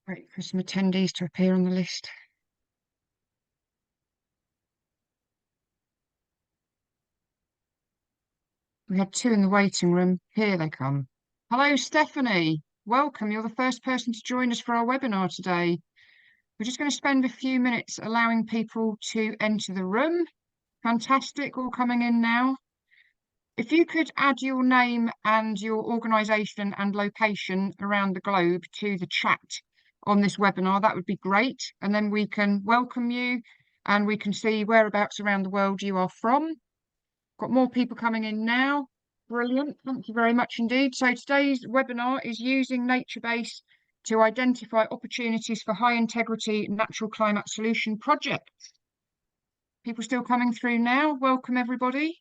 Wait for some attendees to appear on the list. We had two in the waiting room. Here they come. Hello, Stephanie. Welcome. You're the first person to join us for our webinar today. We're just going to spend a few minutes allowing people to enter the room. Fantastic, all coming in now. If you could add your name and your organisation and location around the globe to the chat on this webinar, that would be great. And then we can welcome you and we can see whereabouts around the world you are from. Got more people coming in now. Brilliant. Thank you very much indeed. So today's webinar is using naturebase to identify opportunities for high integrity natural climate solution projects. People still coming through now. Welcome everybody.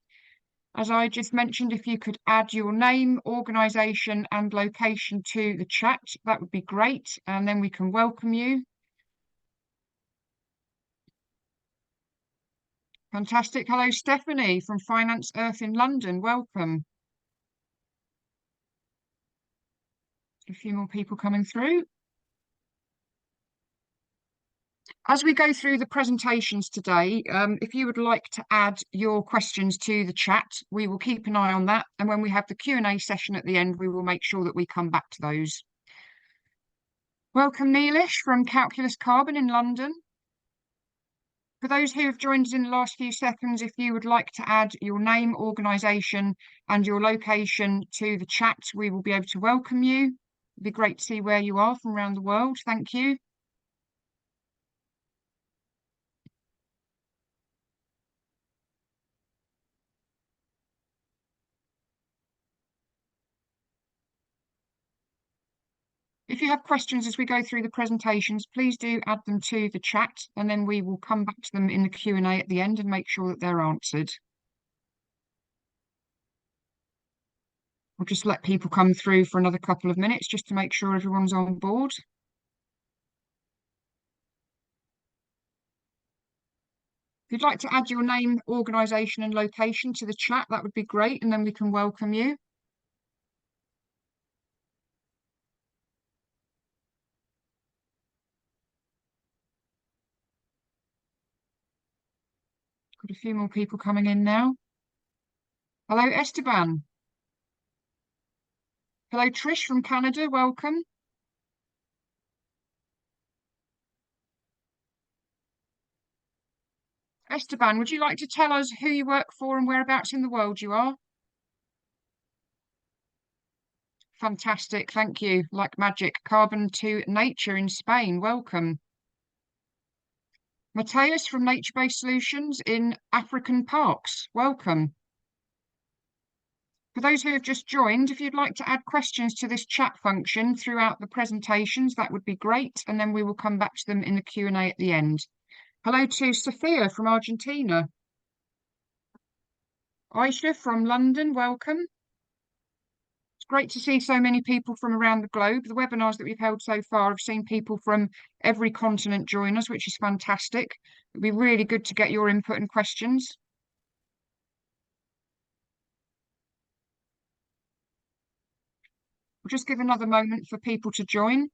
As I just mentioned, if you could add your name, organisation and location to the chat, that would be great. And then we can welcome you. Fantastic. Hello, Stephanie from Finance Earth in London. Welcome. A few more people coming through. As we go through the presentations today, if you would like to add your questions to the chat, we will keep an eye on that. And when we have the Q&A session at the end, we will make sure that we come back to those. Welcome, Neelish from Calculus Carbon in London. For those who have joined us in the last few seconds, if you would like to add your name, organisation and your location to the chat, we will be able to welcome you. It'd be great to see where you are from around the world. Thank you. If you have questions as we go through the presentations, please do add them to the chat and then we will come back to them in the Q&A at the end and make sure that they're answered. We'll just let people come through for another couple of minutes just to make sure everyone's on board. If you'd like to add your name, organisation and location to the chat, that would be great, and then we can welcome you. Got a few more people coming in now. Hello, Esteban. Hello, Trish from Canada. Welcome. Esteban, would you like to tell us who you work for and whereabouts in the world you are? Fantastic, thank you. Like magic, Carbon to Nature in Spain. Welcome. Mateus from Nature-Based Solutions in African Parks. Welcome. For those who have just joined, if you'd like to add questions to this chat function throughout the presentations, that would be great. And then we will come back to them in the Q&A at the end. Hello to Sophia from Argentina. Aisha from London, welcome. It's great to see so many people from around the globe. The webinars that we've held so far have seen people from every continent join us, which is fantastic. It'd be really good to get your input and questions. We'll just give another moment for people to join.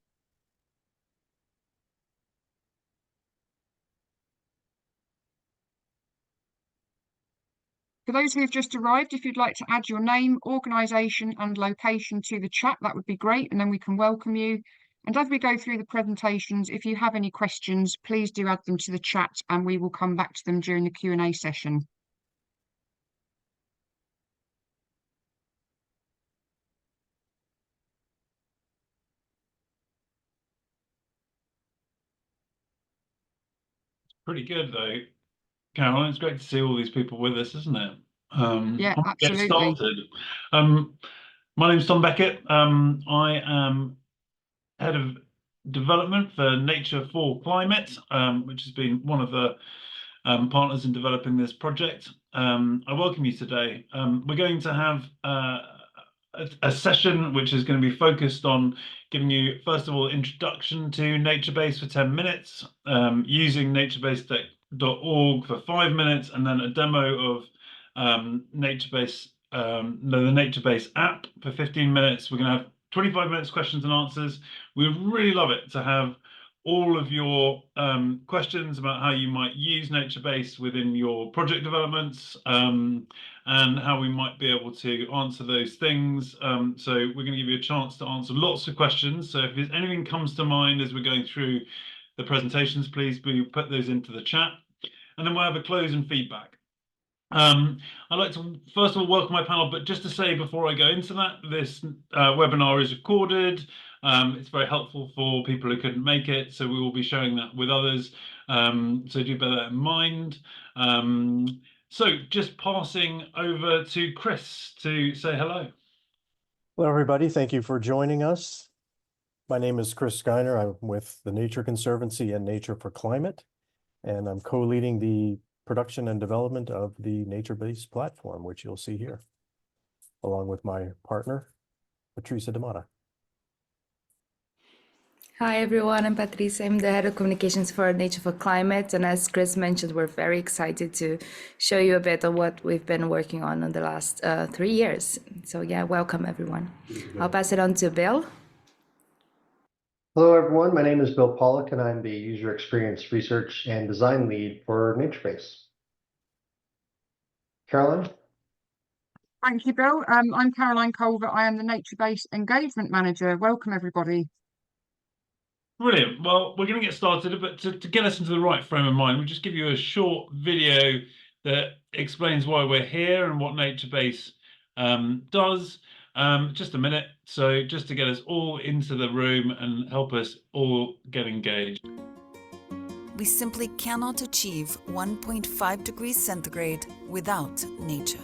For those who have just arrived, if you'd like to add your name, organisation and location to the chat, that would be great, and then we can welcome you. And as we go through the presentations, if you have any questions, please do add them to the chat and we will come back to them during the Q&A session. Pretty good though, Caroline. It's great to see all these people with us, isn't it? Yeah, absolutely. Get started. My name's Tom Beckett. I am head of development for Nature for Climate, which has been one of the partners in developing this project. I welcome you today. We're going to have a session which is going to be focused on giving you, first of all, introduction to NatureBase for 10 minutes, using naturebase.org for 5 minutes, and then a demo of NatureBase, the NatureBase app for 15 minutes. We're going to have 25 minutes questions and answers. We would really love it to have all of your questions about how you might use naturebase within your project developments, and how we might be able to answer those things. So we're going to give you a chance to answer lots of questions. So if there's anything comes to mind as we're going through the presentations, please do put those into the chat. And then we'll have a close and feedback. I'd like to first of all welcome my panel, but just to say before I go into that, this webinar is recorded. It's very helpful for people who couldn't make it, so we will be sharing that with others. So do bear that in mind. So just passing over to Chris to say hello. Hello, everybody. Thank you for joining us. My name is Chris Skyner. I'm with the Nature Conservancy and Nature for Climate, and I'm co-leading the production and development of the naturebase platform, which you'll see here, along with my partner, Patricia D'Amata. Hi everyone, I'm Patrice. I'm the head of communications for Nature for Climate, and as Chris mentioned, we're very excited to show you a bit of what we've been working on in the last 3 years. So yeah, welcome everyone. I'll pass it on to Bill. Hello everyone, my name is Bill Pollock and I'm the user experience research and design lead for naturebase. Caroline? Thank you, Bill. I'm Caroline Culver. I am the naturebase engagement manager. Welcome, everybody. Brilliant. Well, we're going to get started, but to get us into the right frame of mind, we'll just give you a short video that explains why we're here and what naturebase does. Just a minute. So just to get us all into the room and help us all get engaged. We simply cannot achieve 1.5 degrees centigrade without nature.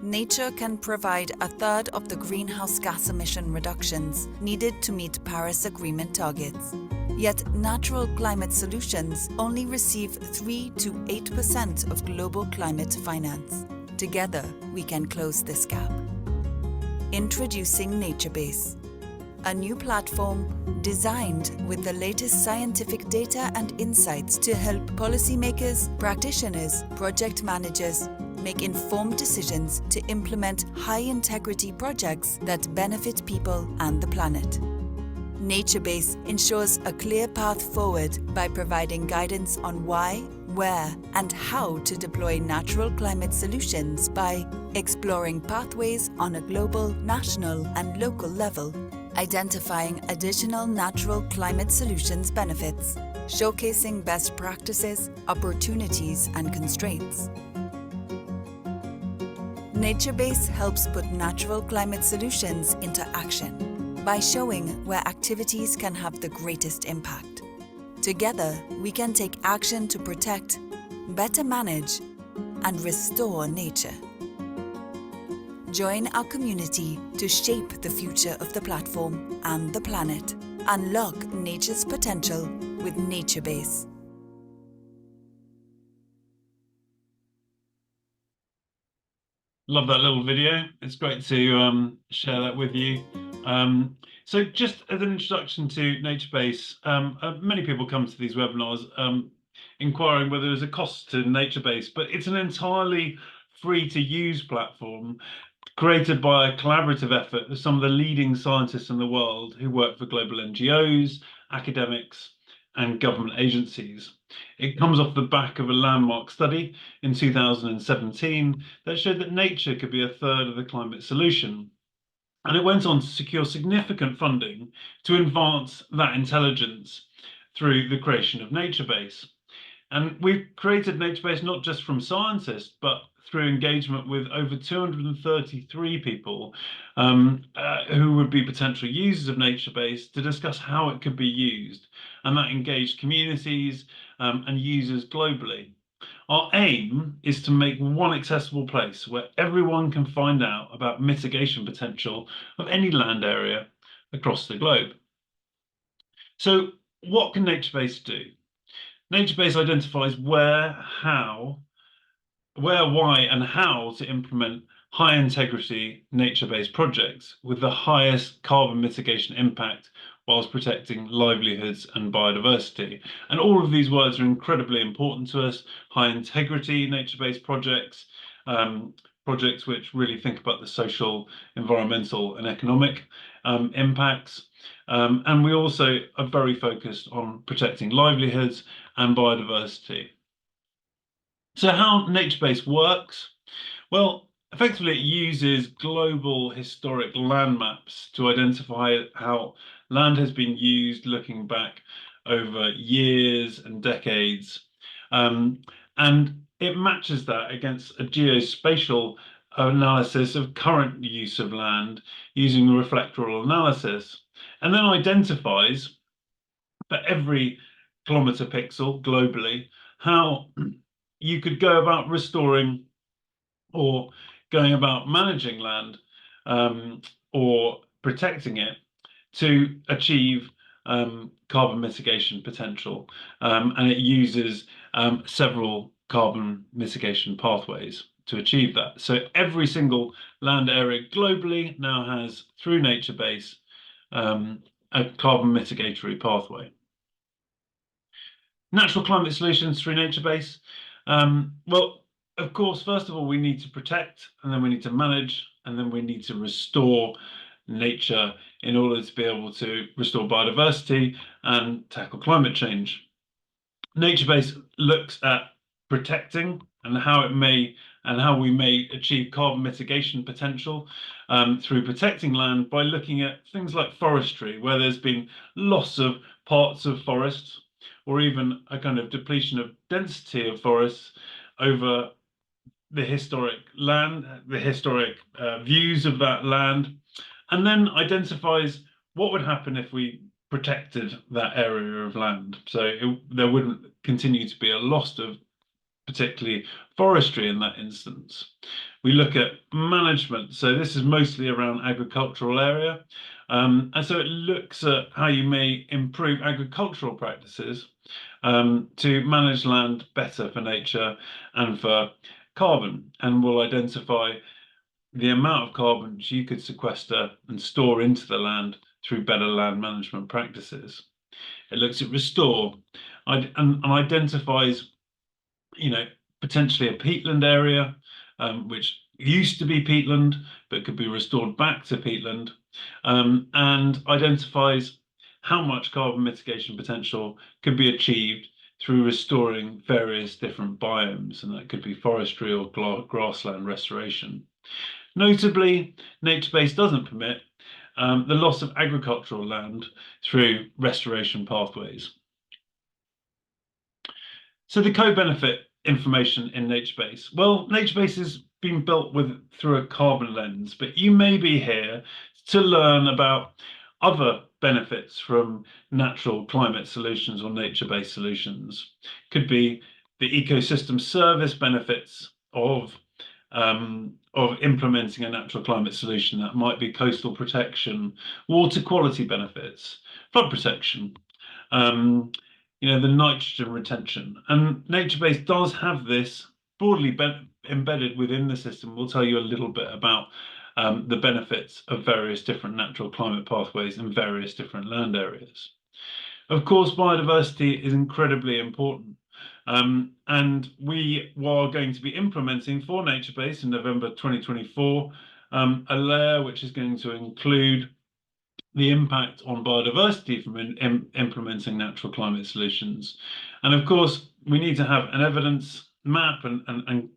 Nature can provide a third of the greenhouse gas emission reductions needed to meet Paris Agreement targets. Yet natural climate solutions only receive 3 to 8% of global climate finance. Together, we can close this gap. Introducing naturebase, a new platform designed with the latest scientific data and insights to help policymakers, practitioners, project managers make informed decisions to implement high-integrity projects that benefit people and the planet. Naturebase ensures a clear path forward by providing guidance on why, where, and how to deploy natural climate solutions by exploring pathways on a global, national, and local level, identifying additional natural climate solutions benefits, showcasing best practices, opportunities, and constraints. Naturebase helps put natural climate solutions into action by showing where activities can have the greatest impact. Together, we can take action to protect, better manage, and restore nature. Join our community to shape the future of the platform and the planet. Unlock nature's potential with naturebase. Love that little video. It's great to share that with you. So just as an introduction to naturebase, many people come to these webinars inquiring whether there's a cost to naturebase, but it's an entirely free to use platform created by a collaborative effort of some of the leading scientists in the world who work for global NGOs, academics, and government agencies. It comes off the back of a landmark study in 2017 that showed that nature could be a third of the climate solution. And it went on to secure significant funding to advance that intelligence through the creation of naturebase. And we've created naturebase not just from scientists, but through engagement with over 233 people who would be potential users of naturebase to discuss how it could be used. And that engaged communities and users globally. Our aim is to make one accessible place where everyone can find out about mitigation potential of any land area across the globe. So what can naturebase do? Naturebase identifies where, why, and how to implement high integrity nature-based projects with the highest carbon mitigation impact whilst protecting livelihoods and biodiversity. And all of these words are incredibly important to us. High integrity nature-based projects, projects which really think about the social, environmental and economic impacts. And we also are very focused on protecting livelihoods and biodiversity. So how naturebase works? Well, effectively it uses global historic land maps to identify how land has been used looking back over years and decades. And it matches that against a geospatial analysis of current use of land using reflectoral analysis, and then identifies for every kilometre pixel globally how you could go about restoring or going about managing land or protecting it to achieve carbon mitigation potential. And it uses several carbon mitigation pathways to achieve that. So every single land area globally now has, through naturebase, a carbon mitigatory pathway. Natural climate solutions through naturebase. Well, of course, first of all, we need to protect, and then we need to manage, and then we need to restore nature in order to be able to restore biodiversity and tackle climate change. Naturebase looks at protecting and how we may achieve carbon mitigation potential through protecting land by looking at things like forestry, where there's been loss of parts of forests, or even a kind of depletion of density of forests over the historic land, the historic views of that land, and then identifies what would happen if we protected that area of land. So there wouldn't continue to be a loss of particularly forestry in that instance. We look at management. So this is mostly around agricultural area. And so it looks at how you may improve agricultural practices to manage land better for nature and for carbon, and will identify the amount of carbon you could sequester and store into the land through better land management practices. It looks at restore and identifies, potentially a peatland area, which used to be peatland, but could be restored back to peatland, and identifies how much carbon mitigation potential could be achieved through restoring various different biomes, and that could be forestry or grassland restoration. Notably, naturebase doesn't permit the loss of agricultural land through restoration pathways. So the co-benefit information in naturebase. Well, naturebase has been built through a carbon lens, but you may be here to learn about other benefits from natural climate solutions or nature-based solutions. Could be the ecosystem service benefits of implementing a natural climate solution. That might be coastal protection, water quality benefits, flood protection, the nitrogen retention. And naturebase does have this broadly embedded within the system. We'll tell you a little bit about the benefits of various different natural climate pathways in various different land areas. Of course, biodiversity is incredibly important. And we are going to be implementing for naturebase in November 2024 a layer which is going to include the impact on biodiversity from implementing natural climate solutions. And of course, we need to have an evidence map and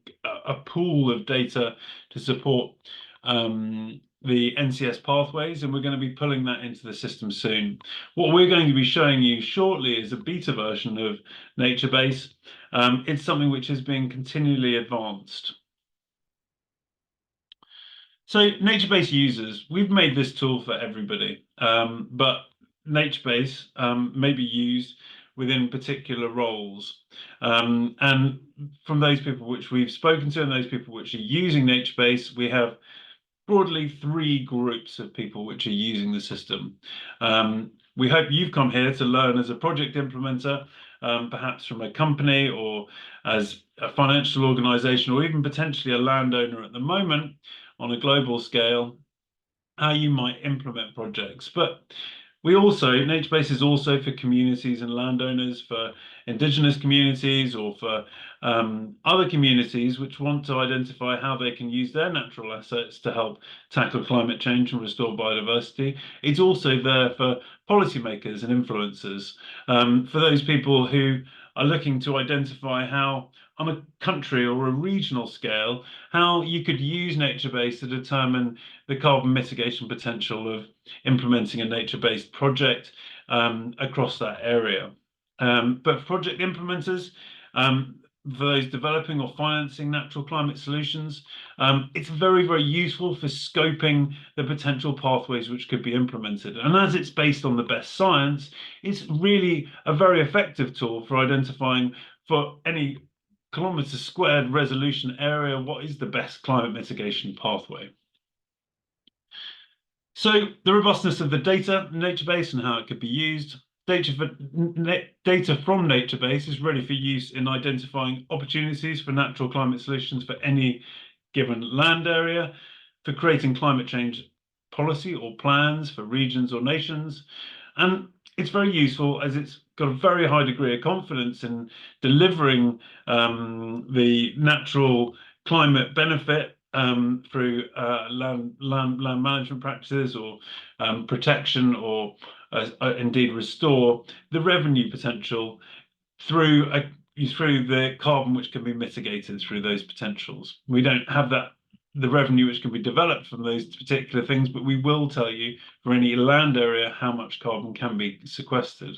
a pool of data to support the NCS pathways, and we're going to be pulling that into the system soon. What we're going to be showing you shortly is a beta version of naturebase. It's something which is being continually advanced. So naturebase users, we've made this tool for everybody, but naturebase may be used within particular roles. And from those people which we've spoken to and those people which are using naturebase, we have broadly 3 groups of people which are using the system. We hope you've come here to learn as a project implementer, perhaps from a company or as a financial organization, or even potentially a landowner at the moment on a global scale, how you might implement projects. But naturebase is also for communities and landowners, for indigenous communities, or for other communities which want to identify how they can use their natural assets to help tackle climate change and restore biodiversity. It's also there for policymakers and influencers, for those people who are looking to identify how, on a country or a regional scale, how you could use nature-based to determine the carbon mitigation potential of implementing a nature-based project across that area. But for project implementers, for those developing or financing natural climate solutions, it's very, very useful for scoping the potential pathways which could be implemented. And as it's based on the best science, it's really a very effective tool for identifying, for any kilometre squared resolution area, what is the best climate mitigation pathway. So the robustness of the data, naturebase, and how it could be used. Data from naturebase is ready for use in identifying opportunities for natural climate solutions for any given land area, for creating climate change policy or plans for regions or nations. And it's very useful as it's got a very high degree of confidence in delivering the natural climate benefit through land management practices or protection, or indeed restore the revenue potential through the carbon which can be mitigated through those potentials. We don't have the revenue which can be developed from those particular things, but we will tell you for any land area how much carbon can be sequestered.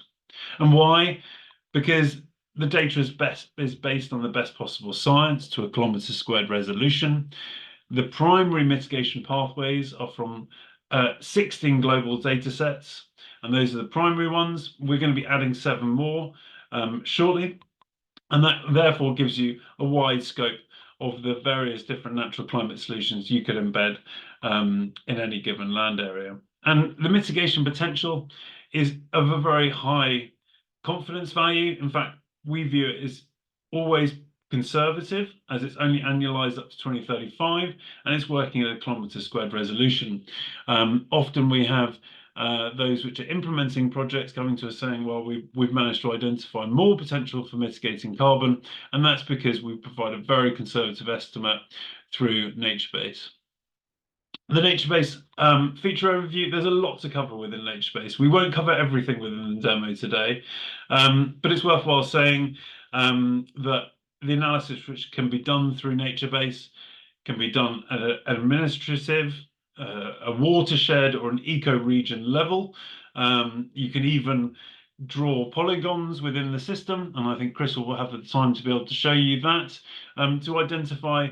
And why? Because the data is based on the best possible science to a kilometre squared resolution. The primary mitigation pathways are from 16 global data sets, and those are the primary ones. We're going to be adding 7 more shortly, and that therefore gives you a wide scope of the various different natural climate solutions you could embed in any given land area. And the mitigation potential is of a very high confidence value. In fact, we view it as always conservative, as it's only annualized up to 2035, and it's working at a kilometre squared resolution. Often we have those which are implementing projects coming to us saying, well, we've managed to identify more potential for mitigating carbon, and that's because we provide a very conservative estimate through naturebase. The naturebase feature overview, there's a lot to cover within naturebase. We won't cover everything within the demo today, but it's worthwhile saying that the analysis which can be done through naturebase can be done at an administrative, a watershed, or an eco-region level. You can even draw polygons within the system, and I think Chris will have the time to be able to show you that, to identify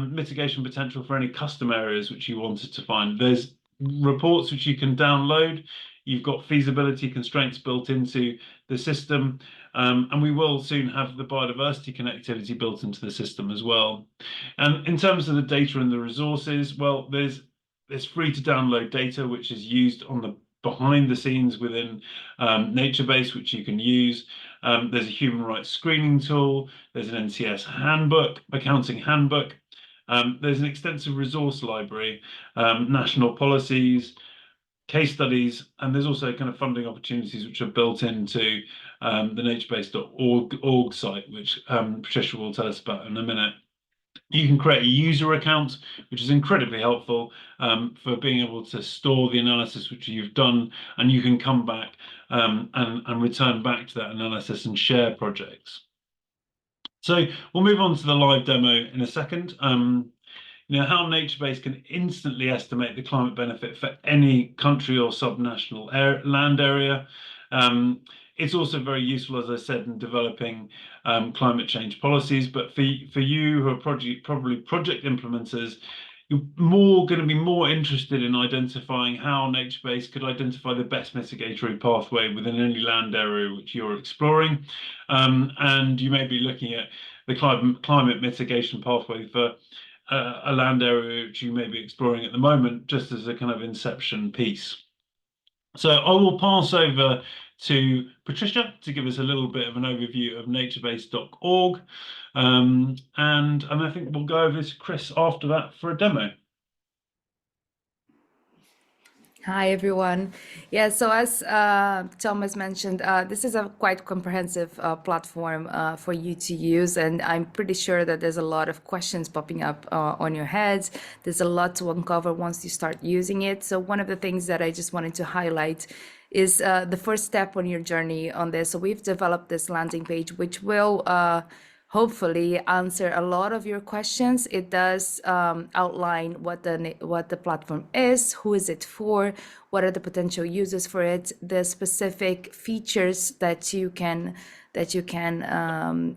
mitigation potential for any custom areas which you wanted to find. There's reports which you can download. You've got feasibility constraints built into the system, and we will soon have the biodiversity connectivity built into the system as well. And in terms of the data and the resources, well, there's free to download data which is used on the behind the scenes within naturebase, which you can use. There's a human rights screening tool. There's an NCS handbook, accounting handbook. There's an extensive resource library, national policies, case studies, and there's also kind of funding opportunities which are built into the naturebase.org site, which Patricia will tell us about in a minute. You can create a user account, which is incredibly helpful for being able to store the analysis which you've done, and you can come back and return back to that analysis and share projects. So we'll move on to the live demo in a second. How naturebase can instantly estimate the climate benefit for any country or subnational land area. It's also very useful, as I said, in developing climate change policies. But for you who are probably project implementers, you're going to be more interested in identifying how naturebase could identify the best mitigatory pathway within any land area which you're exploring. And you may be looking at the climate mitigation pathway for a land area which you may be exploring at the moment, just as a kind of inception piece. So I will pass over to Patricia to give us a little bit of an overview of naturebase.org. And I think we'll go over to Chris after that for a demo. Hi, everyone. Yeah, so as Thomas mentioned, this is a quite comprehensive platform for you to use, and I'm pretty sure that there's a lot of questions popping up on your heads. There's a lot to uncover once you start using it. So one of the things that I just wanted to highlight is the first step on your journey on this. So we've developed this landing page, which will hopefully answer a lot of your questions. It does outline what the platform is, who is it for, what are the potential uses for it, the specific features that you can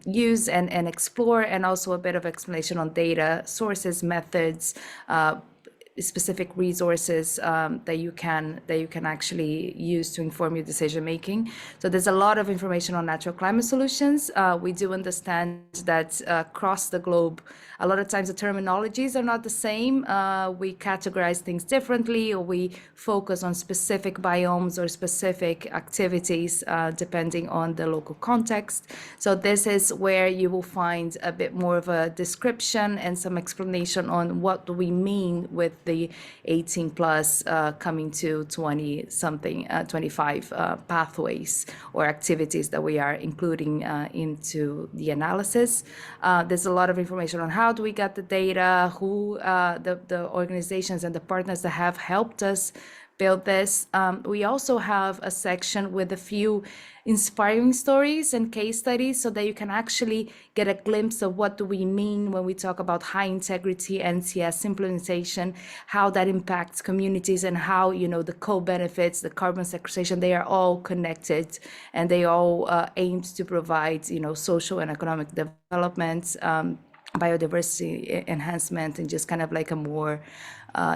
use and explore, and also a bit of explanation on data sources, methods, specific resources that you can actually use to inform your decision making. So there's a lot of information on natural climate solutions. We do understand that across the globe, a lot of times the terminologies are not the same. We categorize things differently, or we focus on specific biomes or specific activities depending on the local context. So this is where you will find a bit more of a description and some explanation on what do we mean with the 18 plus coming to 20 something, 25 pathways or activities that we are including into the analysis. There's a lot of information on how do we get the data, who the organizations and the partners that have helped us build this. We also have a section with a few inspiring stories and case studies so that you can actually get a glimpse of what do we mean when we talk about high integrity NCS implementation, how that impacts communities, and how, you know, the co-benefits, the carbon sequestration, they are all connected, and they all aimed to provide, you know, social and economic development, biodiversity enhancement, and just kind of like a more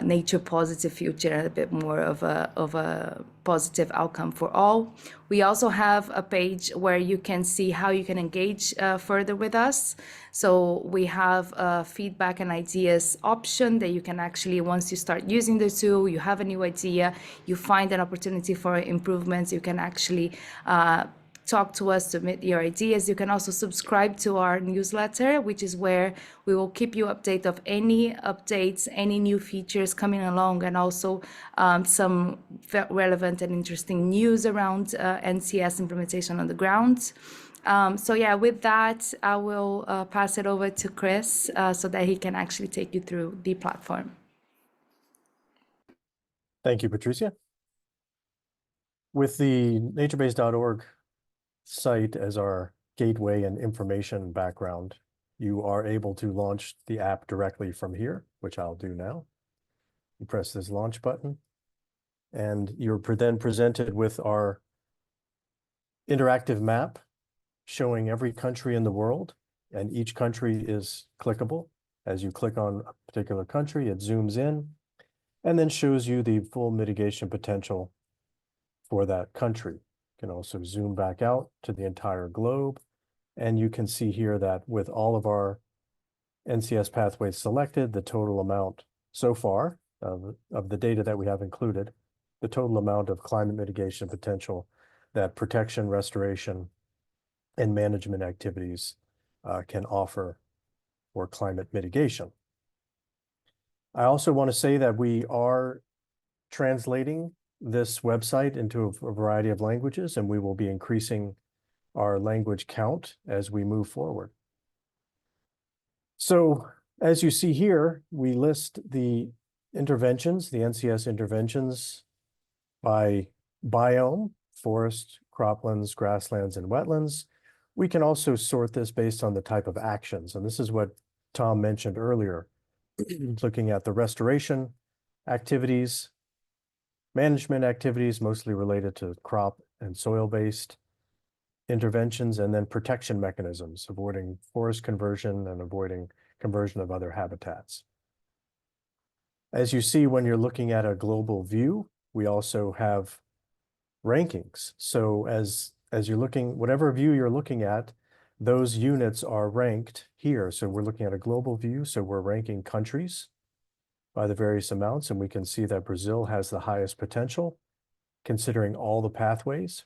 nature positive future, and a bit more of a positive outcome for all. We also have a page where you can see how you can engage further with us. So we have a feedback and ideas option that you can actually, once you start using the tool, you have a new idea, you find an opportunity for improvements, you can actually talk to us, submit your ideas. You can also subscribe to our newsletter, which is where we will keep you updated of any updates, any new features coming along, and also some relevant and interesting news around NCS implementation on the ground. So yeah, with that, I will pass it over to Chris so that he can actually take you through the platform. Thank you, Patricia. With the naturebase.org site as our gateway and information background, you are able to launch the app directly from here, which I'll do now. You press this launch button, and you're then presented with our interactive map showing every country in the world, and each country is clickable. As you click on a particular country, it zooms in and then shows you the full mitigation potential for that country. You can also zoom back out to the entire globe, and you can see here that with all of our NCS pathways selected, the total amount so far of the data that we have included, the total amount of climate mitigation potential that protection, restoration, and management activities can offer for climate mitigation. I also want to say that we are translating this website into a variety of languages, and we will be increasing our language count as we move forward. So as you see here, we list the interventions, the NCS interventions by biome: forest, croplands, grasslands, and wetlands. We can also sort this based on the type of actions, and this is what Tom mentioned earlier, looking at the restoration activities, management activities mostly related to crop and soil-based interventions, and then protection mechanisms, avoiding forest conversion and avoiding conversion of other habitats. As you see, when you're looking at a global view, we also have rankings. So as you're looking, whatever view you're looking at, those units are ranked here. So we're looking at a global view, so we're ranking countries by the various amounts, and we can see that Brazil has the highest potential, considering all the pathways.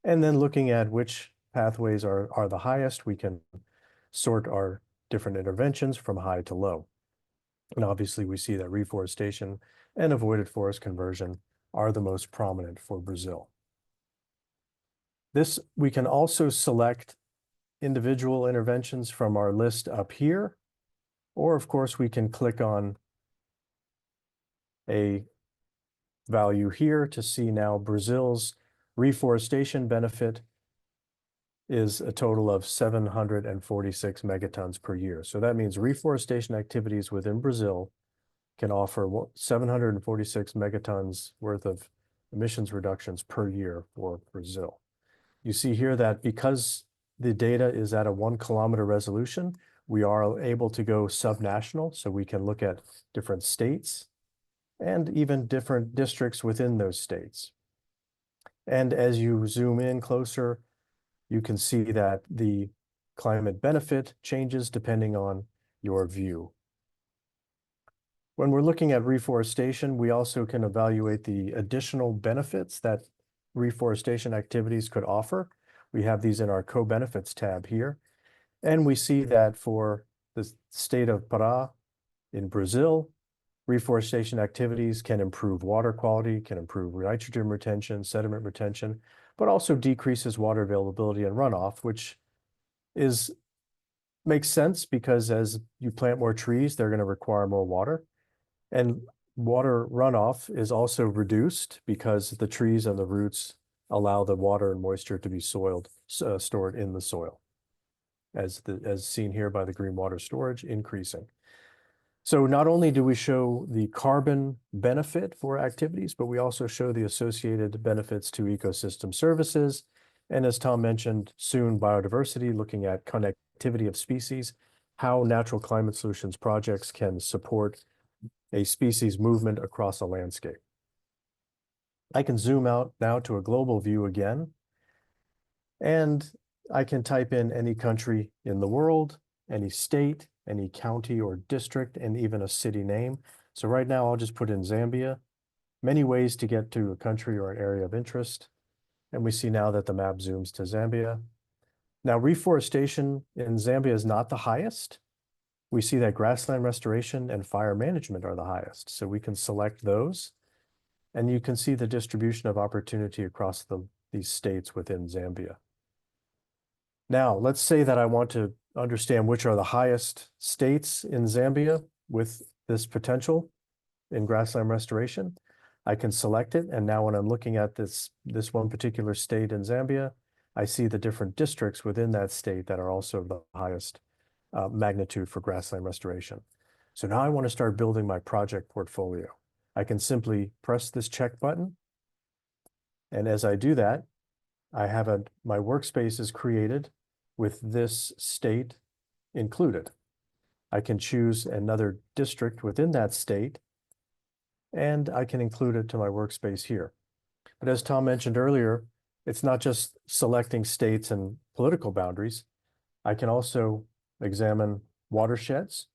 And then looking at which pathways are the highest, we can sort our different interventions from high to low. And obviously we see that reforestation and avoided forest conversion are the most prominent for Brazil. This, we can also select individual interventions from our list up here, or of course we can click on a value here to see now Brazil's reforestation benefit is a total of 746 megatons per year. So that means reforestation activities within Brazil can offer 746 megatons worth of emissions reductions per year for Brazil. You see here that because the data is at a 1 kilometer resolution, we are able to go subnational, so we can look at different states and even different districts within those states. And as you zoom in closer, you can see that the climate benefit changes depending on your view. When we're looking at reforestation, we also can evaluate the additional benefits that reforestation activities could offer. We have these in our co-benefits tab here. And we see that for the state of Pará in Brazil, reforestation activities can improve water quality, can improve nitrogen retention, sediment retention, but also decreases water availability and runoff, which makes sense because as you plant more trees, they're going to require more water. And water runoff is also reduced because the trees and the roots allow the water and moisture to be stored in the soil, as seen here by the green water storage increasing. So not only do we show the carbon benefit for activities, but we also show the associated benefits to ecosystem services. And as Tom mentioned, soon biodiversity, looking at connectivity of species, how natural climate solutions projects can support a species movement across a landscape. I can zoom out now to a global view again, and I can type in any country in the world, any state, any county or district, and even a city name. So right now I'll just put in Zambia. Many ways to get to a country or an area of interest. And we see now that the map zooms to Zambia. Now reforestation in Zambia is not the highest. We see that grassland restoration and fire management are the highest. So we can select those. And you can see the distribution of opportunity across these states within Zambia. Now, let's say that I want to understand which are the highest states in Zambia with this potential in grassland restoration. I can select it. And now when I'm looking at this one particular state in Zambia, I see the different districts within that state that are also the highest magnitude for grassland restoration. So now I want to start building my project portfolio. I can simply press this check button. And as I do that, I have my workspace is created with this state included. I can choose another district within that state, and I can include it to my workspace here. But as Tom mentioned earlier, it's not just selecting states and political boundaries. I can also examine watersheds.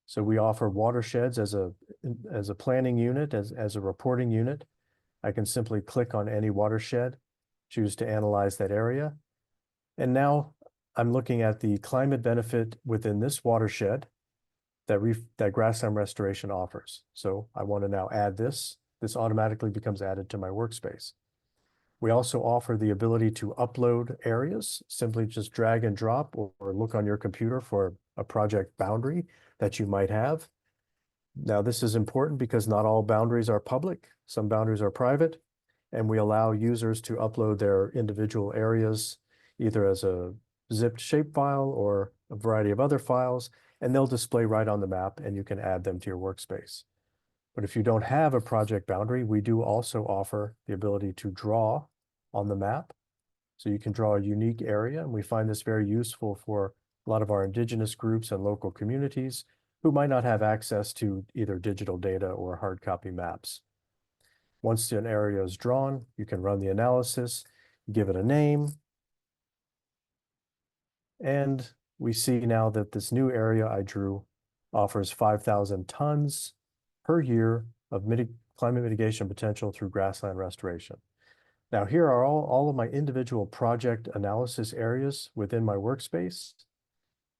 So we offer watersheds as a planning unit, as a reporting unit. I can simply click on any watershed, choose to analyze that area. And now I'm looking at the climate benefit within this watershed that grassland restoration offers. So I want to now add this. This automatically becomes added to my workspace. We also offer the ability to upload areas, simply just drag and drop or look on your computer for a project boundary that you might have. Now, this is important because not all boundaries are public. Some boundaries are private, and we allow users to upload their individual areas either as a zipped shapefile or a variety of other files, and they'll display right on the map and you can add them to your workspace. But if you don't have a project boundary, we do also offer the ability to draw on the map. So you can draw a unique area, and we find this very useful for a lot of our indigenous groups and local communities who might not have access to either digital data or hard copy maps. Once an area is drawn, you can run the analysis, give it a name, and we see now that this new area I drew offers 5,000 tons per year of climate mitigation potential through grassland restoration. Now here are all of my individual project analysis areas within my workspace.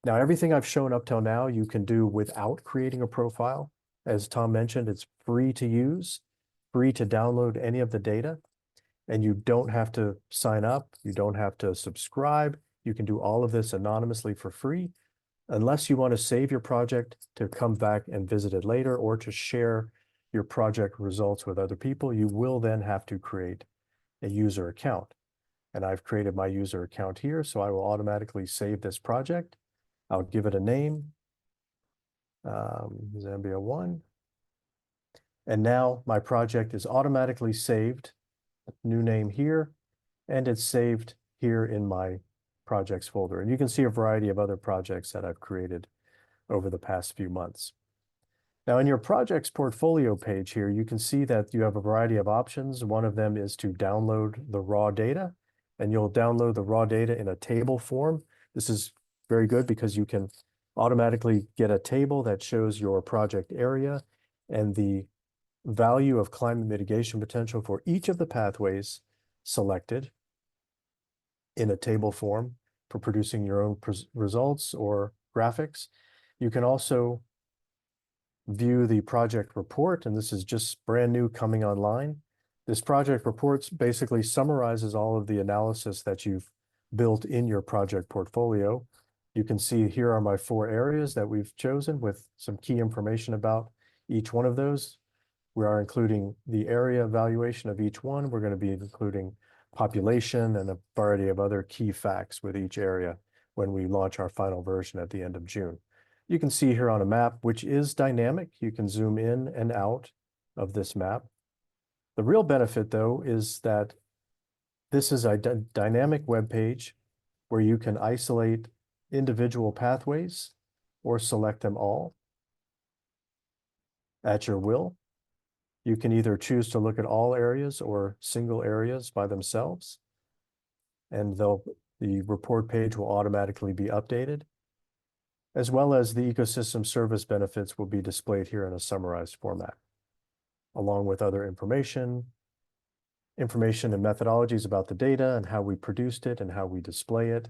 Now, everything I've shown up till now, you can do without creating a profile. As Tom mentioned, it's free to use, free to download any of the data, and you don't have to sign up. You don't have to subscribe. You can do all of this anonymously for free, unless you want to save your project to come back and visit it later, or to share your project results with other people. You will then have to create a user account. And I've created my user account here, so I will automatically save this project. I'll give it a name, Zambia 1. And now my project is automatically saved, new name here, and it's saved here in my projects folder. And you can see a variety of other projects that I've created over the past few months. Now, in your projects portfolio page here, you can see that you have a variety of options. One of them is to download the raw data, and you'll download the raw data in a table form. This is very good because you can automatically get a table that shows your project area and the value of climate mitigation potential for each of the pathways selected in a table form for producing your own results or graphics. You can also view the project report, and this is just brand new coming online. This project report basically summarizes all of the analysis that you've built in your project portfolio. You can see here are my 4 areas that we've chosen with some key information about each one of those. We are including the area evaluation of each one. We're going to be including population and a variety of other key facts with each area when we launch our final version at the end of June. You can see here on a map, which is dynamic. You can zoom in and out of this map. The real benefit, though, is that this is a dynamic web page where you can isolate individual pathways or select them all at your will. You can either choose to look at all areas or single areas by themselves, and the report page will automatically be updated, as well as the ecosystem service benefits will be displayed here in a summarized format, along with other information and methodologies about the data and how we produced it and how we display it,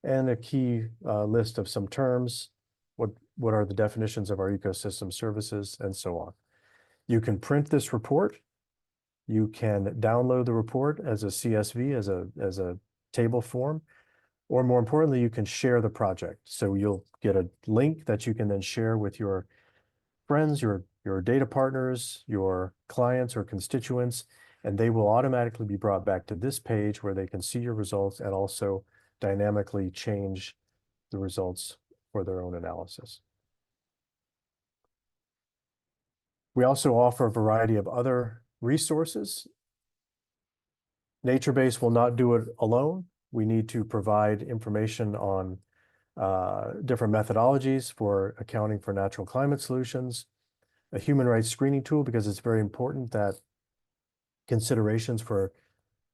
and a key list of some terms, what are the definitions of our ecosystem services, and so on. You can print this report. You can download the report as a CSV, as a table form, or more importantly, you can share the project. So you'll get a link that you can then share with your friends, your data partners, your clients or constituents, and they will automatically be brought back to this page where they can see your results and also dynamically change the results for their own analysis. We also offer a variety of other resources. naturebase will not do it alone. We need to provide information on different methodologies for accounting for natural climate solutions, a human rights screening tool, because it's very important that considerations for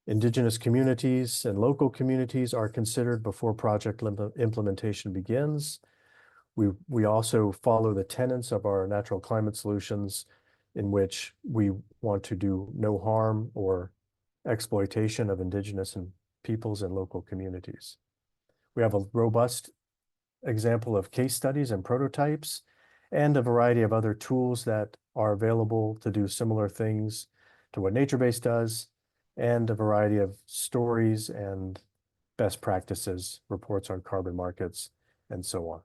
indigenous communities and local communities are considered before project implementation begins. We also follow the tenets of our natural climate solutions, in which we want to do no harm or exploitation of indigenous and peoples and local communities. We have a robust example of case studies and prototypes, and a variety of other tools that are available to do similar things to what naturebase does, and a variety of stories and best practices, reports on carbon markets, and so on.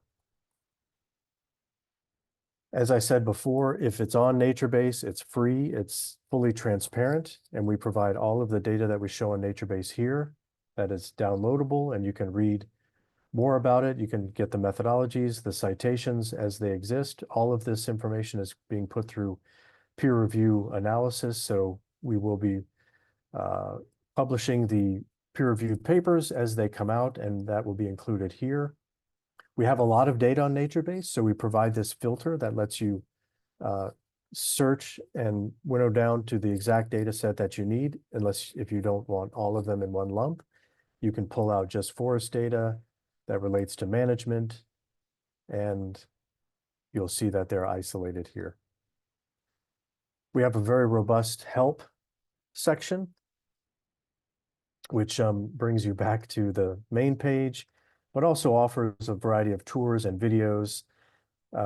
As I said before, if it's on naturebase, it's free, it's fully transparent, and we provide all of the data that we show on naturebase here that is downloadable, and you can read more about it. You can get the methodologies, the citations as they exist. All of this information is being put through peer review analysis, so we will be publishing the peer-reviewed papers as they come out, and that will be included here. We have a lot of data on naturebase, so we provide this filter that lets you search and winnow down to the exact data set that you need, if you don't want all of them in one lump. You can pull out just forest data that relates to management, and you'll see that they're isolated here. We have a very robust help section, which brings you back to the main page. but also offers a variety of tours and videos,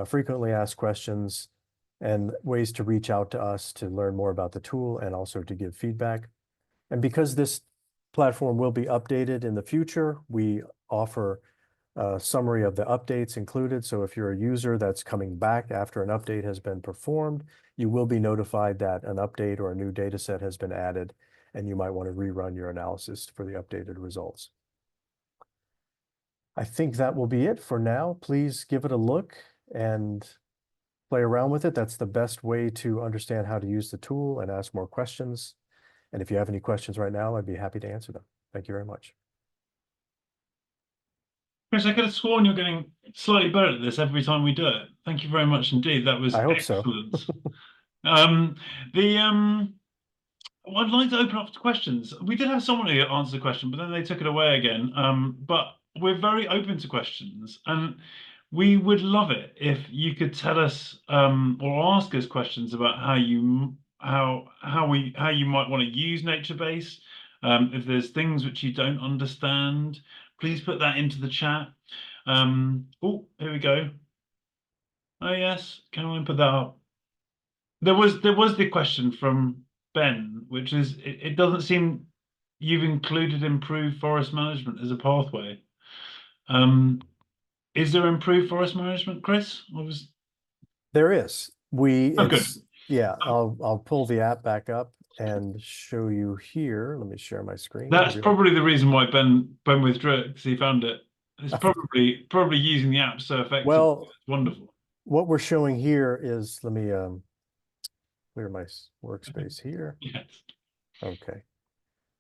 frequently asked questions, and ways to reach out to us to learn more about the tool and also to give feedback. And because this platform will be updated in the future, we offer a summary of the updates included. So if you're a user that's coming back after an update has been performed, you will be notified that an update or a new data set has been added, and you might want to rerun your analysis for the updated results. I think that will be it for now. Please give it a look and play around with it. That's the best way to understand how to use the tool and ask more questions. And if you have any questions right now, I'd be happy to answer them. Thank you very much. Chris, I could have sworn you're getting slightly better at this every time we do it. Thank you very much indeed. That was I hope so. excellent. Well, I'd like to open up to questions. We did have someone who answered a question, but then they took it away again. But we're very open to questions, and we would love it if you could tell us or ask us questions about how you might want to use naturebase. If there's things which you don't understand, please put that into the chat. Oh, here we go. Oh yes, can I put that up? There was the question from Ben, which is it doesn't seem you've included improved forest management as a pathway. Is there improved forest management, Chris? There is. Good. Yeah, I'll pull the app back up and show you here. Let me share my screen. That's probably the reason why Ben withdrew it, because he found it. It's probably using the app so effectively. Well, it's wonderful. What we're showing here is, let me clear my workspace here. Yes. Okay.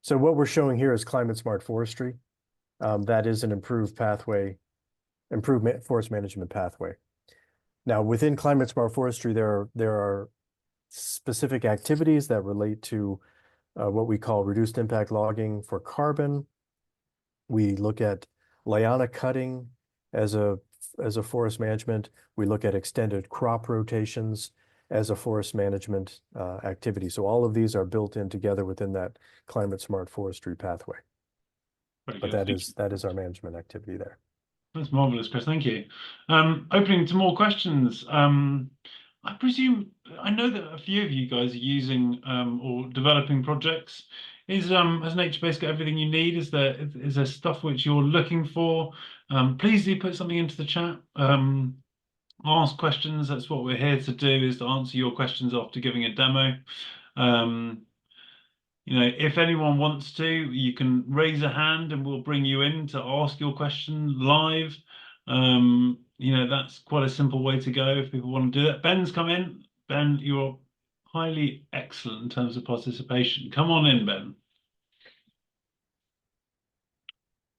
So what we're showing here is climate smart forestry. That is an improved forest management pathway. Now, within climate smart forestry, there are specific activities that relate to what we call reduced impact logging for carbon. We look at liana cutting as a forest management. We look at extended crop rotations as a forest management activity. So all of these are built in together within that climate smart forestry pathway. But that is our management activity there. That's marvelous, Chris. Thank you. Opening to more questions. I presume I know that a few of you guys are using or developing projects. Has naturebase got everything you need? Is there stuff which you're looking for? Please do put something into the chat. Ask questions. That's what we're here to do, is to answer your questions after giving a demo. If anyone wants to, you can raise a hand and we'll bring you in to ask your question live. That's quite a simple way to go if people want to do it. Ben's come in. Ben, you're highly excellent in terms of participation. Come on in, Ben.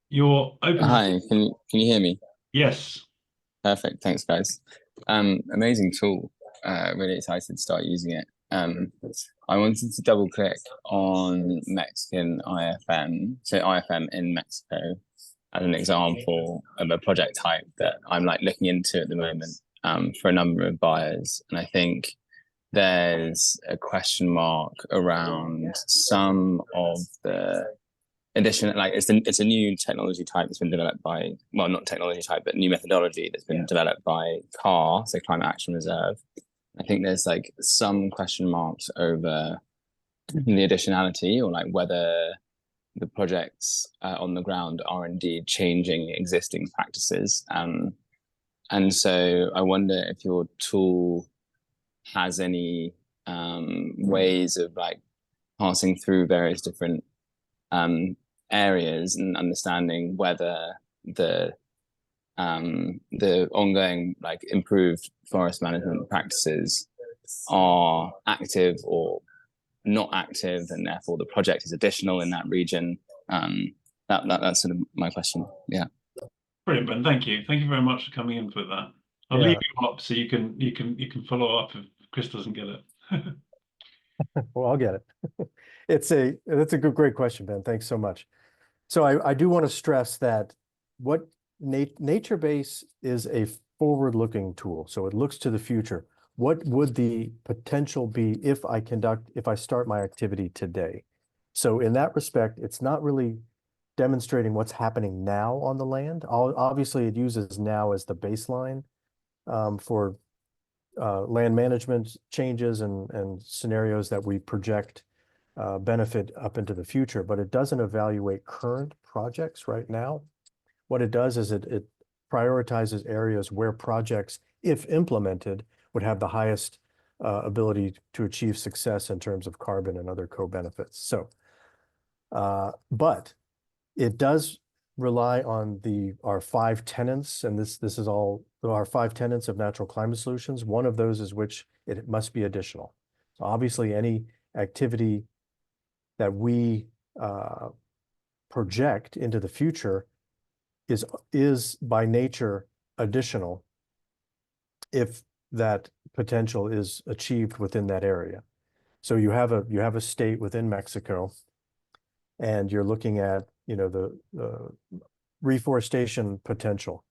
You're open. Hi, can you hear me? Yes. Perfect, thanks guys. Amazing tool. Really excited to start using it. I wanted to double click on Mexican IFM, so IFM in Mexico, as an example of a project type that I'm looking into at the moment for a number of buyers. And I think there's a question mark around some of the addition, it's a new technology type that's been developed by, well, not technology type, but new methodology that's been developed by CAR, so Climate Action Reserve. I think there's some question marks over the additionality, or whether the projects on the ground are indeed changing existing practices. And so I wonder if your tool has any ways of passing through various different areas and understanding whether the ongoing improved forest management practices are active or not active, and therefore the project is additional in that region. That's sort of my question. Yeah. Brilliant, Ben. Thank you. Thank you very much for coming in for that. I'll leave you up so you can follow up if Chris doesn't get it. Well, I'll get it. That's a great question, Ben. Thanks so much. So I do want to stress that what naturebase is a forward-looking tool. So it looks to the future. What would the potential be if I start my activity today? So in that respect, it's not really demonstrating what's happening now on the land. Obviously, it uses now as the baseline for land management changes and scenarios that we project benefit up into the future, but it doesn't evaluate current projects right now. What it does is it prioritizes areas where projects, if implemented, would have the highest ability to achieve success in terms of carbon and other co-benefits. So, but it does rely on our 5 tenets, and this is all our 5 tenets of natural climate solutions. One of those is which it must be additional. So obviously, any activity that we project into the future is by nature additional if that potential is achieved within that area. So you have a state within Mexico, and you're looking at, you know, the reforestation potential.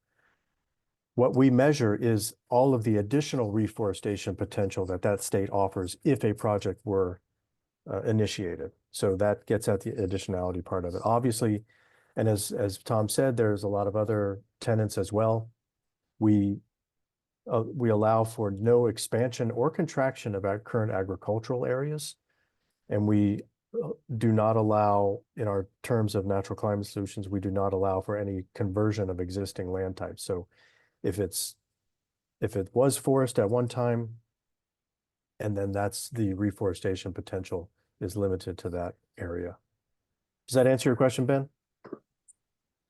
What we measure is all of the additional reforestation potential that state offers if a project were initiated. So that gets at the additionality part of it. Obviously, and as Tom said, there's a lot of other tenets as well. We allow for no expansion or contraction of our current agricultural areas, and we do not allow, in our terms of natural climate solutions, we do not allow for any conversion of existing land types. So if it was forest at one time, and then that's the reforestation potential is limited to that area. Does that answer your question, Ben?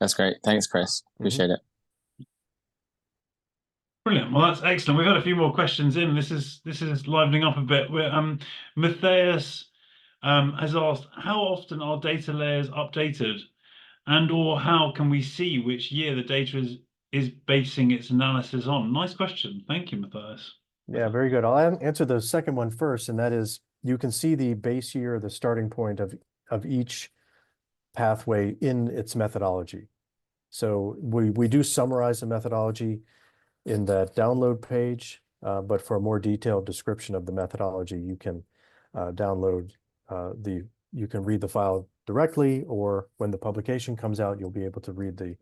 That's great. Thanks, Chris. Appreciate it. Brilliant. Well, that's excellent. We've had a few more questions in. This is livening up a bit. Matthias has asked, how often are data layers updated, and or how can we see which year the data is basing its analysis on? Nice question. Thank you, Matthias. Yeah, very good. I'll answer the second one first, and that is, you can see the base year, the starting point of each pathway in its methodology. So we do summarize the methodology in that download page, but for a more detailed description of the methodology, you can download you can read the file directly, or when the publication comes out, you'll be able to read the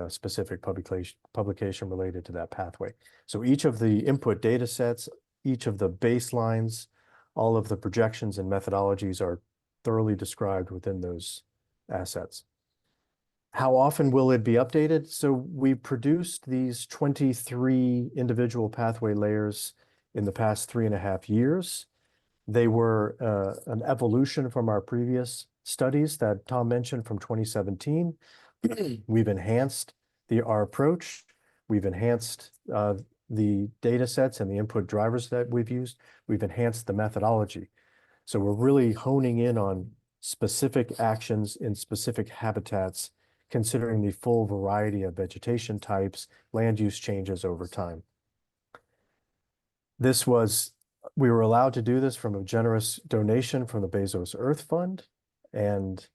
specific publication related to that pathway. So each of the input data sets, each of the baselines, all of the projections and methodologies are thoroughly described within those assets. How often will it be updated? So we produced these 23 individual pathway layers in the past 3.5 years. They were an evolution from our previous studies that Tom mentioned from 2017. We've enhanced our approach. We've enhanced the data sets and the input drivers that we've used. We've enhanced the methodology. So we're really honing in on specific actions in specific habitats, considering the full variety of vegetation types, land use changes over time. We were allowed to do this from a generous donation from the Bezos Earth Fund, and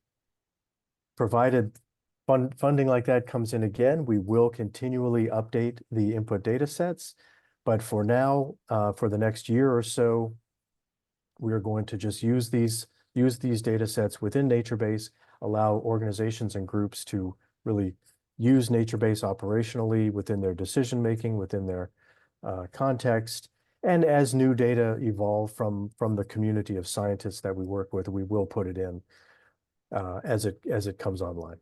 provided funding like that comes in again, we will continually update the input data sets. But for now, for the next year or so, we are going to just use these data sets within naturebase, allow organizations and groups to really use naturebase operationally within their decision making, within their context. And as new data evolve from the community of scientists that we work with, we will put it in as it comes online.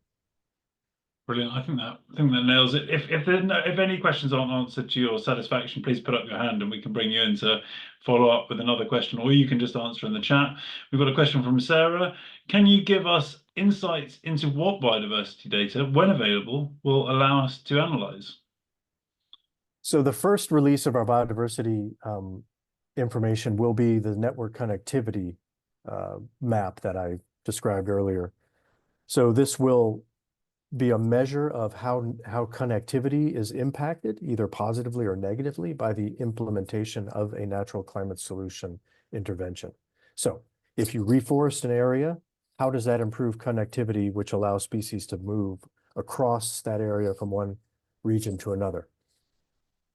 Brilliant. I think that nails it. If any questions aren't answered to your satisfaction, please put up your hand and we can bring you in to follow up with another question, or you can just answer in the chat. We've got a question from Sarah. Can you give us insights into what biodiversity data, when available, will allow us to analyze? So the first release of our biodiversity information will be the network connectivity map that I described earlier. So this will be a measure of how connectivity is impacted, either positively or negatively, by the implementation of a natural climate solution intervention. So if you reforest an area, how does that improve connectivity, which allows species to move across that area from one region to another?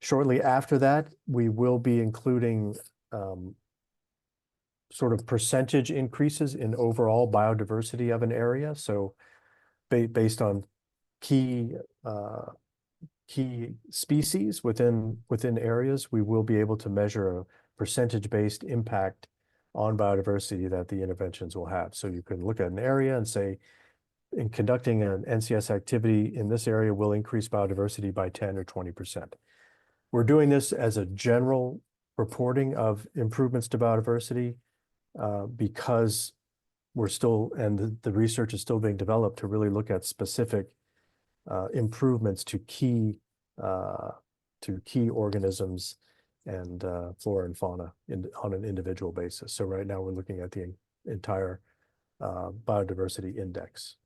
Shortly after that, we will be including sort of percentage increases in overall biodiversity of an area. So based on key key species within areas, we will be able to measure a percentage-based impact on biodiversity that the interventions will have. So you can look at an area and say, in conducting an NCS activity in this area will increase biodiversity by 10 or 20%. We're doing this as a general reporting of improvements to biodiversity because we're still, and the research is still being developed to really look at specific improvements to key organisms and flora and fauna on an individual basis. So right now we're looking at the entire biodiversity index.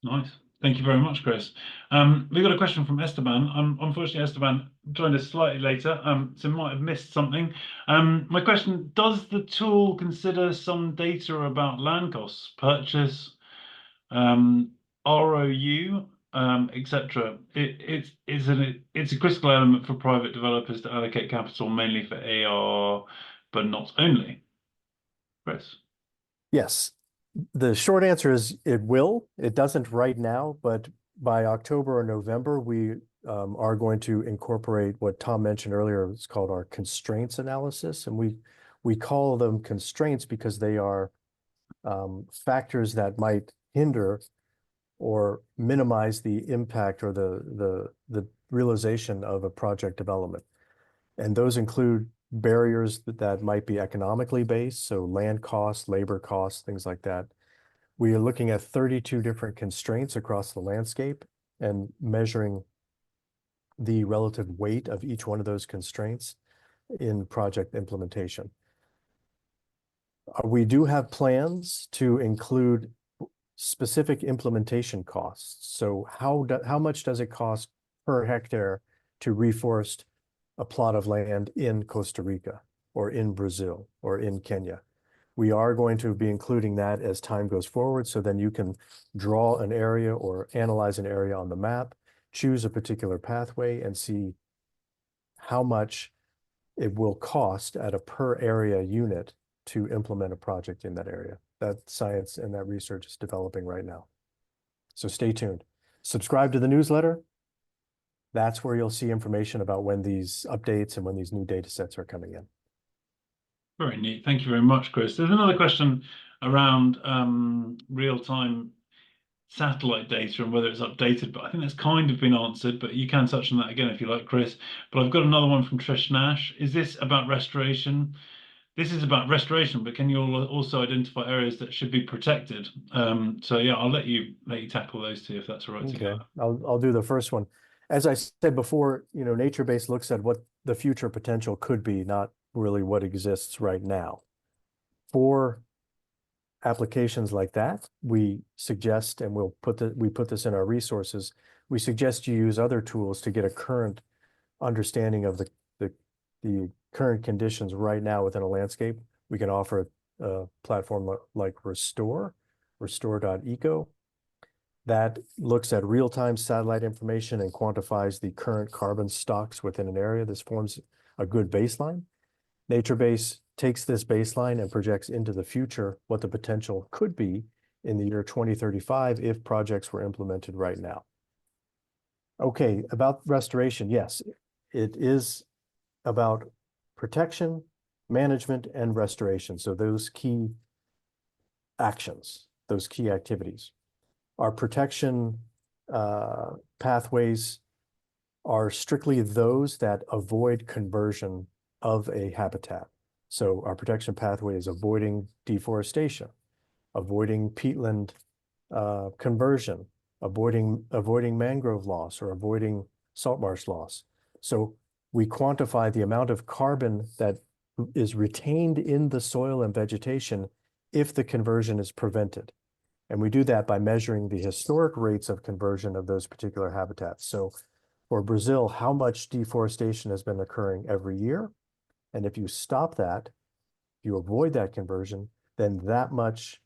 Nice. Thank you very much, Chris. We got a question from Esteban. Unfortunately, Esteban joined us slightly later, so might have missed something. My question, does the tool consider some data about land costs, purchase, ROU, etc.? It's a critical element for private developers to allocate capital mainly for AR, but not only. Chris? Yes. The short answer is it will. It doesn't right now, but by October or November, we are going to incorporate what Tom mentioned earlier. It's called our constraints analysis. And we call them constraints because they are factors that might hinder or minimize the impact or the realization of a project development. And those include barriers that might be economically based, so land costs, labor costs, things like that. We are looking at 32 different constraints across the landscape and measuring the relative weight of each one of those constraints in project implementation. We do have plans to include specific implementation costs. So how much does it cost per hectare to reforest a plot of land in Costa Rica or in Brazil or in Kenya? We are going to be including that as time goes forward, so then you can draw an area or analyze an area on the map, choose a particular pathway, and see how much it will cost at a per area unit to implement a project in that area. That science and that research is developing right now. So stay tuned. Subscribe to the newsletter. That's where you'll see information about when these updates and when these new data sets are coming in. Very neat. Thank you very much, Chris. There's another question around real-time satellite data and whether it's updated, but I think that's kind of been answered, but you can touch on that again if you like, Chris. But I've got another one from Trish Nash. Is this about restoration? This is about restoration, but can you also identify areas that should be protected? So yeah, I'll let you tackle those two if that's all right. Okay, I'll do the first one. As I said before, nature-based looks at what the future potential could be, not really what exists right now. For applications like that, we suggest, and we put this in our resources, we suggest you use other tools to get a current understanding of the current conditions right now within a landscape. We can offer a platform like restore.eco that looks at real-time satellite information and quantifies the current carbon stocks within an area. This forms a good baseline. NatureBase takes this baseline and projects into the future what the potential could be in the year 2035 if projects were implemented right now. Okay, about restoration, yes, it is about protection, management, and restoration. So those key actions, those key activities. Our protection pathways are strictly those that avoid conversion of a habitat. So our protection pathway is avoiding deforestation, avoiding peatland conversion, avoiding mangrove loss, or avoiding salt marsh loss. So we quantify the amount of carbon that is retained in the soil and vegetation if the conversion is prevented. And we do that by measuring the historic rates of conversion of those particular habitats. So for Brazil, how much deforestation has been occurring every year? And if you stop that, you avoid that conversion, then that much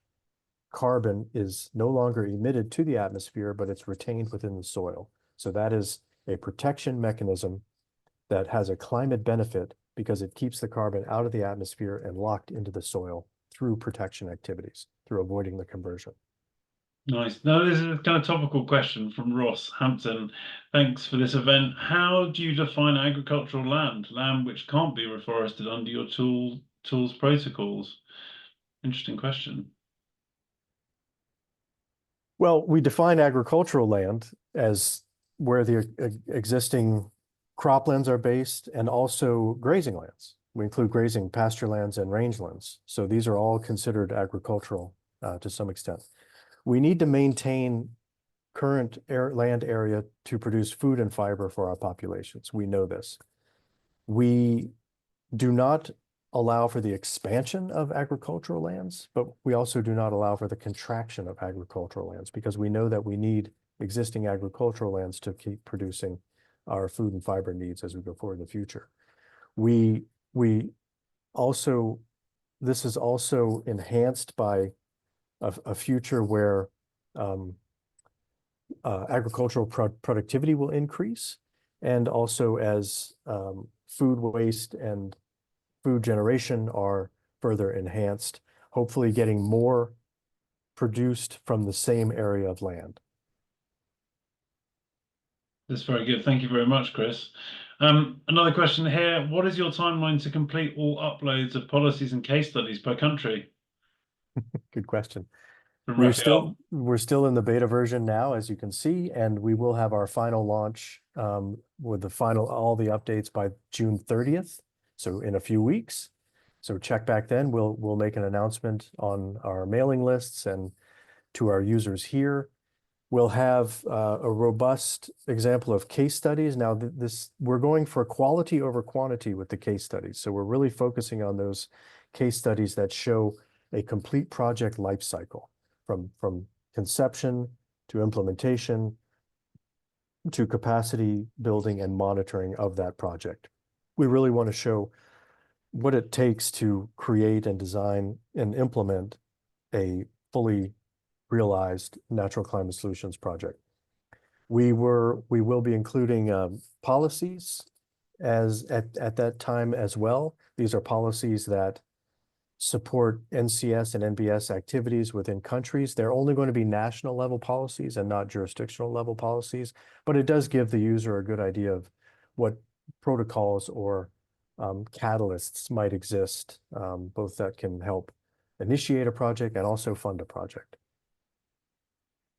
carbon is no longer emitted to the atmosphere, but it's retained within the soil. So that is a protection mechanism that has a climate benefit because it keeps the carbon out of the atmosphere and locked into the soil through protection activities, through avoiding the conversion. Nice. Now, this is a kind of topical question from Ross Hampton. Thanks for this event. How do you define agricultural land which can't be reforested under your tools protocols? Interesting question. Well, we define agricultural land as where the existing croplands are based and also grazing lands. We include grazing pasture lands and rangelands. So these are all considered agricultural to some extent. We need to maintain current land area to produce food and fiber for our populations. We know this. We do not allow for the expansion of agricultural lands, but we also do not allow for the contraction of agricultural lands because we know that we need existing agricultural lands to keep producing our food and fiber needs as we go forward in the future. We also, this is also enhanced by a future where agricultural productivity will increase, and also as food waste and food generation are further enhanced, hopefully getting more produced from the same area of land. That's very good. Thank you very much, Chris. Another question here. What is your timeline to complete all uploads of policies and case studies per country? Good question. From We're Raphael. still in the beta version now, as you can see, and we will have our final launch with all the updates by June 30th. So in a few weeks. So check back then. We'll make an announcement on our mailing lists and to our users here. We'll have a robust example of case studies. Now we're going for quality over quantity with the case studies. So we're really focusing on those case studies that show a complete project life cycle from conception to implementation to capacity building and monitoring of that project. We really want to show what it takes to create and design and implement a fully realized natural climate solutions project. We will be including policies at that time as well. These are policies that support NCS and NBS activities within countries. They're only going to be national level policies and not jurisdictional level policies, but it does give the user a good idea of what protocols or catalysts might exist, both that can help initiate a project and also fund a project.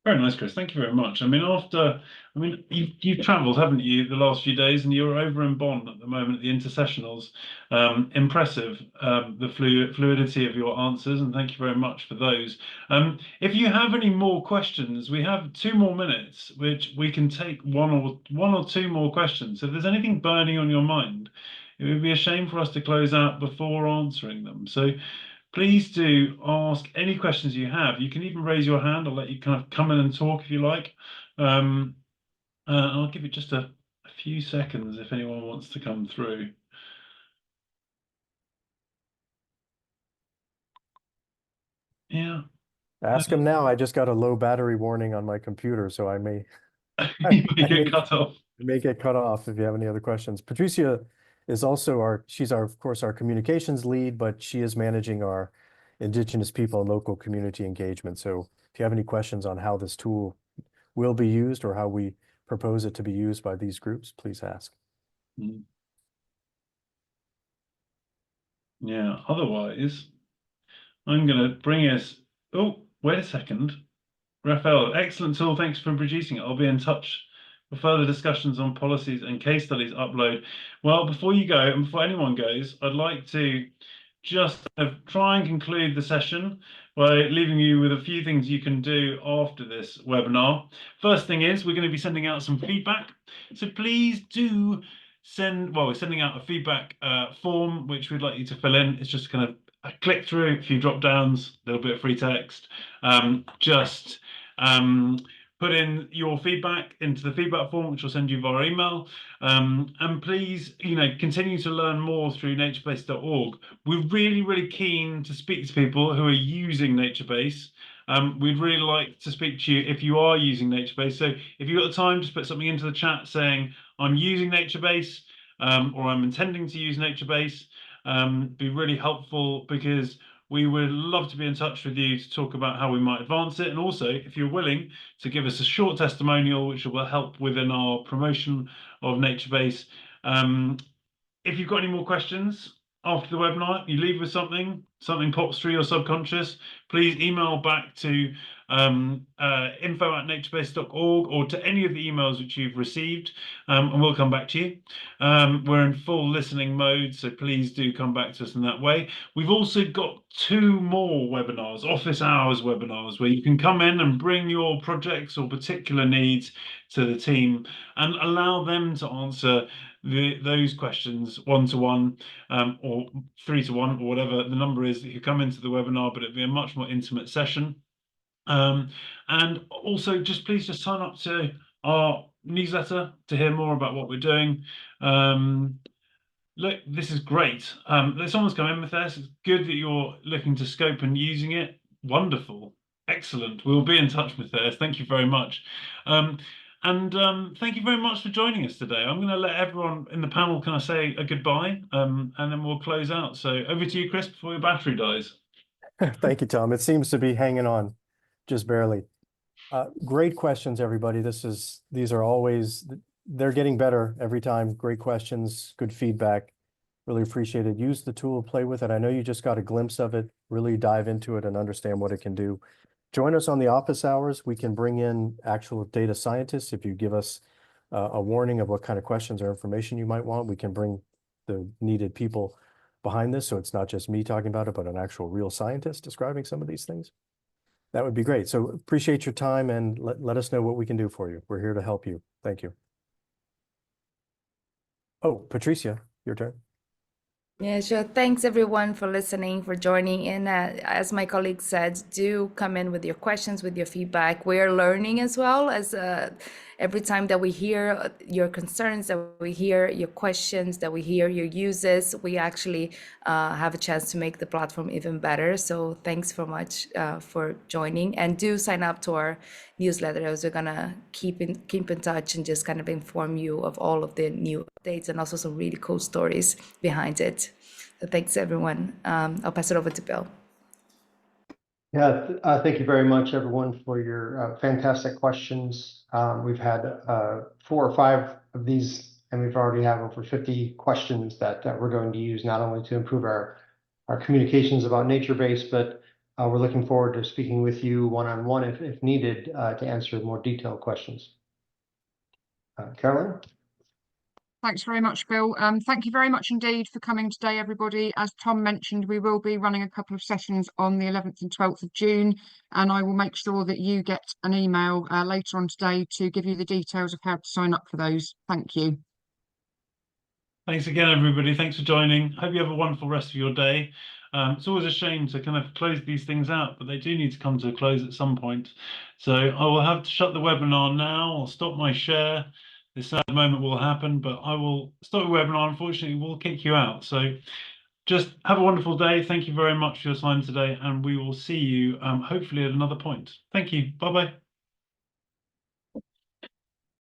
Very nice, Chris. Thank you very much. I mean, you've travelled, haven't you, the last few days, and you're over in Bonn at the moment at the Intersessionals. Impressive, the fluidity of your answers, and thank you very much for those. If you have any more questions, we have 2 more minutes, which we can take one or two more questions. So if there's anything burning on your mind, it would be a shame for us to close out before answering them. So please do ask any questions you have. You can even raise your hand. I'll let you kind of come in and talk if you like. I'll give it just a few seconds if anyone wants to come through. Yeah. Ask them now. I just got a low battery warning on my computer, so I may get cut off. I may get cut off if you have any other questions. Patricia is also she's of course our communications lead, but she is managing our Indigenous people and local community engagement. So if you have any questions on how this tool will be used or how we propose it to be used by these groups, please ask. Yeah, otherwise, I'm going to bring us... Oh, wait a second. Raphael, excellent tool. Thanks for producing it. I'll be in touch for further discussions on policies and case studies upload. Well, before you go, and before anyone goes, I'd like to just try and conclude the session by leaving you with a few things you can do after this webinar. First thing is we're going to be sending out some feedback. So please do we're sending out a feedback form, which we'd like you to fill in. It's just kind of a click through, a few drop downs, a little bit of free text. Put in your feedback into the feedback form, which will send you via email. And please, continue to learn more through naturebase.org. We're really, really keen to speak to people who are using Naturebase. We'd really like to speak to you if you are using Naturebase. So if you've got the time, just put something into the chat saying, I'm using Naturebase, or I'm intending to use Naturebase. Be really helpful because we would love to be in touch with you to talk about how we might advance it. And also, if you're willing to give us a short testimonial, which will help within our promotion of naturebase. If you've got any more questions after the webinar, you leave with something pops through your subconscious, please email back to info@naturebase.org or to any of the emails which you've received, and we'll come back to you. We're in full listening mode, so please do come back to us in that way. We've also got 2 more webinars, office hours webinars, where you can come in and bring your projects or particular needs to the team and allow them to answer those questions 1-to-1 or 3-to-1 or whatever the number is that you come into the webinar, but it'd be a much more intimate session. And also please just sign up to our newsletter to hear more about what we're doing. Look, this is great. Someone's come in with this. It's good that you're looking to scope and using it. Wonderful. Excellent. We'll be in touch with this. Thank you very much. Thank you very much for joining us today. I'm going to let everyone in the panel kind of say a goodbye, and then we'll close out. So over to you, Chris, before your battery dies. Thank you, Tom. It seems to be hanging on just barely. Great questions, everybody. These are always, they're getting better every time. Great questions, good feedback. Really appreciate it. Use the tool, play with it. I know you just got a glimpse of it. Really dive into it and understand what it can do. Join us on the office hours. We can bring in actual data scientists. If you give us a warning of what kind of questions or information you might want, we can bring the needed people behind this. So it's not just me talking about it, but an actual real scientist describing some of these things. That would be great. So appreciate your time and let us know what we can do for you. We're here to help you. Thank you. Oh, Patricia, your turn. Yeah, sure. Thanks everyone for listening, for joining in. As my colleague said, do come in with your questions, with your feedback. We're learning as well as every time that we hear your concerns, that we hear your questions, that we hear your uses, we actually have a chance to make the platform even better. So thanks so much for joining, and do sign up to our newsletter, as we're gonna keep in touch and just kind of inform you of all of the new updates and also some really cool stories behind it. So thanks everyone. I'll pass it over to Bill. Yeah, thank you very much, everyone, for your fantastic questions. We've had 4 or 5 of these, and we've already have over 50 questions that we're going to use not only to improve our communications about naturebase, but we're looking forward to speaking with you one-on-one if needed to answer more detailed questions. Caroline? Thanks very much, Bill. Thank you very much indeed for coming today, everybody. As Tom mentioned, we will be running a couple of sessions on the 11th and 12th of June, and I will make sure that you get an email later on today to give you the details of how to sign up for those. Thank you. Thanks again, everybody. Thanks for joining. Hope you have a wonderful rest of your day. It's always a shame to kind of close these things out, but they do need to come to a close at some point. So I will have to shut the webinar now. I'll stop my share. This sad moment will happen, but I will stop the webinar. Unfortunately, we'll kick you out. So just have a wonderful day. Thank you very much for your time today, and we will see you hopefully at another point. Thank you. Bye-bye.